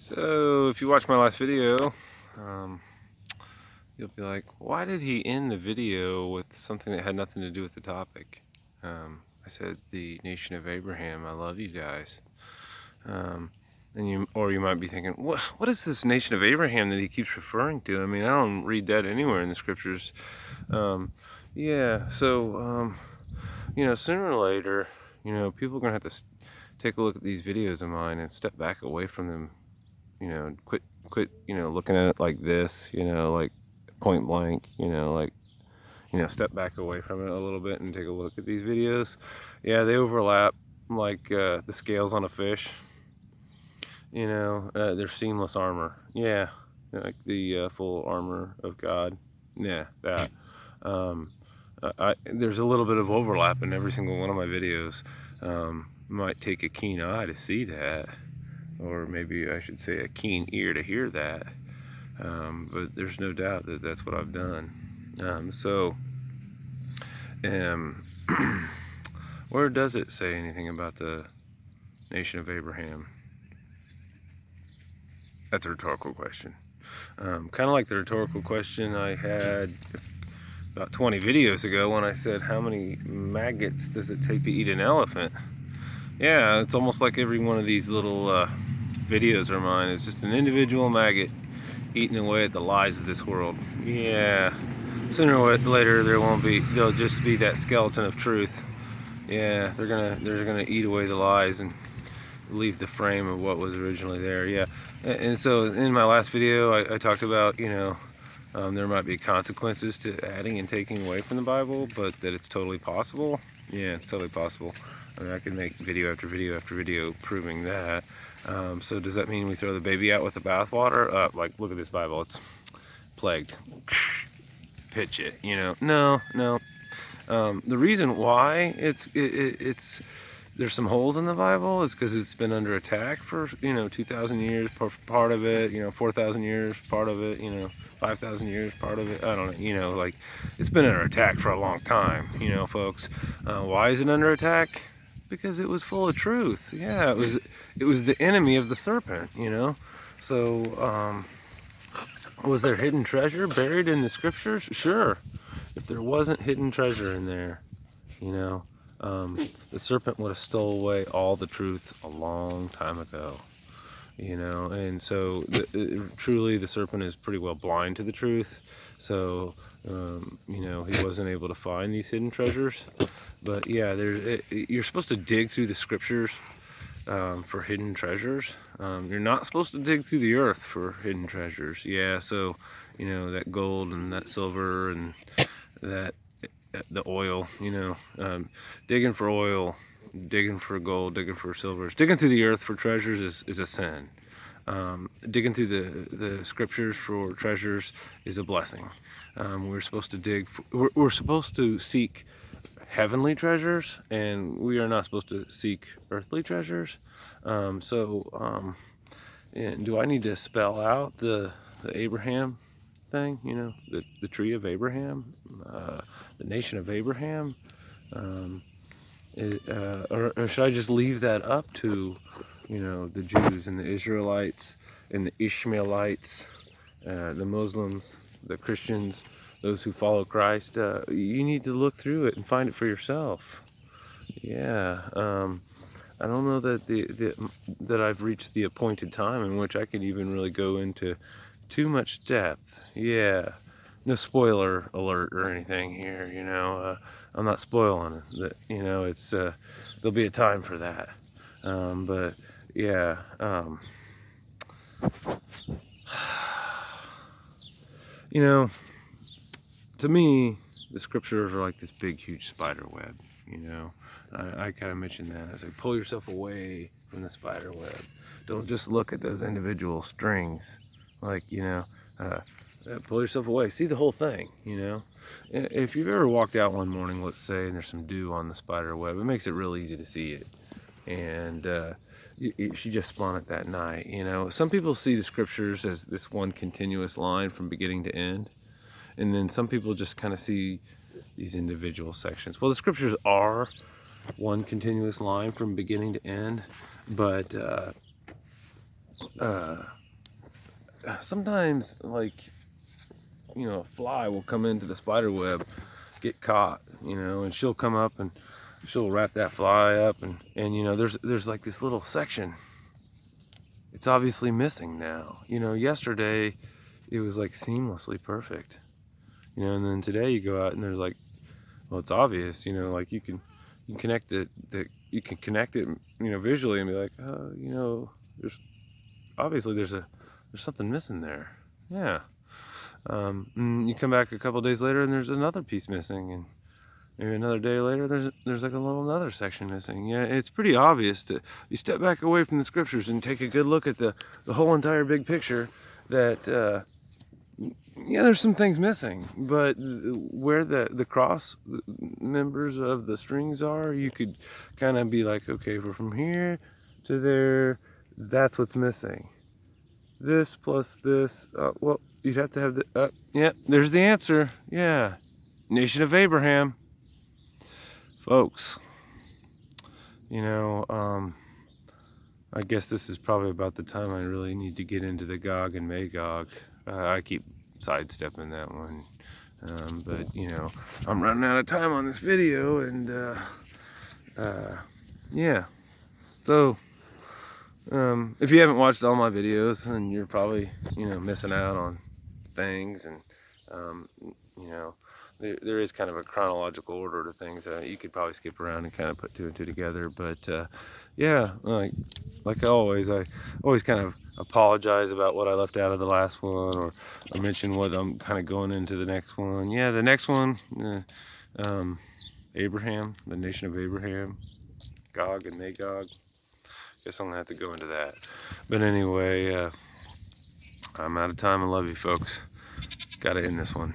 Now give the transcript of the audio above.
So, if you watch my last video, um, you'll be like, why did he end the video with something that had nothing to do with the topic? I said, the nation of Abraham, I love you guys. And you might be thinking, what is this nation of Abraham that he keeps referring to? I mean, I don't read that anywhere in the scriptures. Yeah, so, sooner or later, people are going to have to take a look at these videos of mine and step back away from them, quit, looking at it like this, like point blank, step back away from it a little bit and take a look at these videos. Yeah, they overlap like the scales on a fish. They're seamless armor. Yeah, like the full armor of God. Yeah, that. Um, there's a little bit of overlap in every single one of my videos. Might take a keen eye to see that, or maybe I should say a keen ear to hear that. But there's no doubt that that's what I've done. Where does it say anything about the nation of Abraham? That's a rhetorical question. Kind of like the rhetorical question I had about 20 videos ago when I said, how many maggots does it take to eat an elephant? Yeah, it's almost like every one of these little videos of mine is just an individual maggot eating away at the lies of this world. Yeah, sooner or later there'll just be that skeleton of truth. Yeah, they're gonna eat away the lies and leave the frame of what was originally there. Yeah, and so in my last video I talked about, there might be consequences to adding and taking away from the Bible, but that it's totally possible. Yeah, it's totally possible. I mean, I can make video after video after video proving that. So does that mean we throw the baby out with the bathwater? Like, look at this Bible, it's plagued. Pitch it, No. The reason why it's there's some holes in the Bible is because it's been under attack for 2,000 years, part of it, 4,000 years, part of it, 5,000 years, part of it. I don't know, like it's been under attack for a long time, folks. Why is it under attack? Because it was full of truth. Yeah, it was the enemy of the serpent. So was there hidden treasure buried in the scriptures? Sure. If there wasn't hidden treasure in there, the serpent would have stole away all the truth a long time ago. And so truly the serpent is pretty well blind to the truth. So he wasn't able to find these hidden treasures. But yeah, you're supposed to dig through the scriptures for hidden treasures. You're not supposed to dig through the earth for hidden treasures. Yeah, so that gold and that silver and that the oil, digging for oil, digging for gold, digging for silver, digging through the earth for treasures is a sin. Digging through the scriptures for treasures is a blessing. We're supposed to we're supposed to seek heavenly treasures, and we are not supposed to seek earthly treasures. And do I need to spell out the Abraham thing? The tree of Abraham, the nation of Abraham, or should I just leave that up to the Jews and the Israelites and the Ishmaelites, the Muslims, the Christians, those who follow Christ? You need to look through it and find it for yourself. Yeah, I don't know that that I've reached the appointed time in which I could even really go into too much depth. Yeah, no spoiler alert or anything here. I'm not spoiling it. It's there'll be a time for that. But yeah. To me, the scriptures are like this big, huge spider web. I kind of mentioned that. I say, pull yourself away from the spider web. Don't just look at those individual strings. Like, pull yourself away. See the whole thing, If you've ever walked out one morning, let's say, and there's some dew on the spider web, it makes it real easy to see it. And she just spun it that night, Some people see the scriptures as this one continuous line from beginning to end. And then some people just kind of see these individual sections. Well, the scriptures are one continuous line from beginning to end, but sometimes, like, you know, a fly will come into the spider web, get caught, you know, and she'll come up and she'll wrap that fly up, and you know, there's like this little section. It's obviously missing now. You know, yesterday it was like seamlessly perfect. You know, and then today you go out and there's like, well, it's obvious, you know, like you can connect it, you can connect it, you know, visually and be like, oh, you know, there's obviously there's something missing there. Yeah. And you come back a couple days later and there's another piece missing, and maybe another day later there's like a little another section missing. Yeah, it's pretty obvious to you step back away from the scriptures and take a good look at the whole entire big picture that yeah, there's some things missing, but where the cross members of the strings are, you could kind of be like, okay, we're from here to there, that's what's missing. This plus this, well, you'd have to have the, yeah, there's the answer. Yeah, Nation of Abraham. Folks, you know, I guess this is probably about the time I really need to get into the Gog and Magog. I keep sidestepping that one, but you know, I'm running out of time on this video, and yeah, so if you haven't watched all my videos, then you're probably, you know, missing out on things, and you know, there is kind of a chronological order to things. You could probably skip around and kind of put two and two together, but yeah, like always, I always kind of apologize about what I left out of the last one, or I mention what I'm kind of going into the next one. Yeah, the next one, Abraham, the Nation of Abraham, Gog and Magog. Guess I'm gonna have to go into that. But anyway, I'm out of time. I love you folks. Gotta end this one.